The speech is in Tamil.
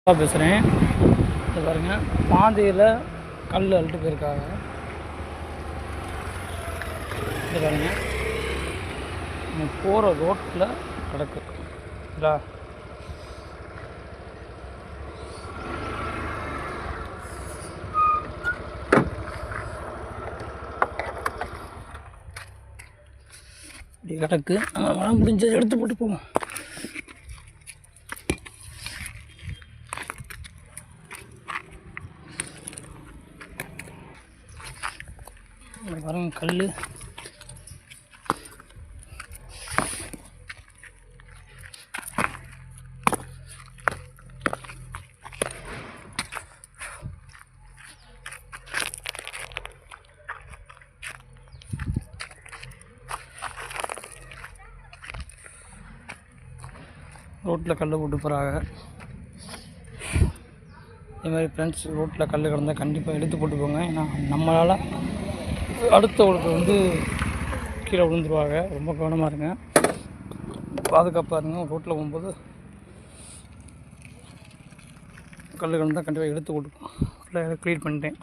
பேசுகிறேன். இது பாருங்கள், பாதையில் கல் அள்ளிட்டு போயிருக்காங்க. இது பாருங்கள், நம்ம போகிற ரோட்டில் கிடக்கு. இதா இப்படி கிடக்கு. நம்ம மழை முடிஞ்சதை எடுத்து போட்டு போவோம். பாருங்க கல். ரோட்டில் கல் போட்டு போகிறாங்க. இதே மாதிரி ஃப்ரெண்ட்ஸ், ரோட்டில் கல் கிடந்தால் கண்டிப்பாக எடுத்து போட்டு போங்க. ஏன்னா நம்மளால் அடுத்தவங்களுக்கு கீழே விழுந்துருவாங்க. ரொம்ப கவனமாக இருங்க, பாதுகாப்பாக இருங்க. ரோட்டில் போகும்போது கல் கிடந்தால் கண்டிப்பாக எடுத்து போட்டு ஃபுல்லாக க்ளீன் பண்ணிட்டேன்.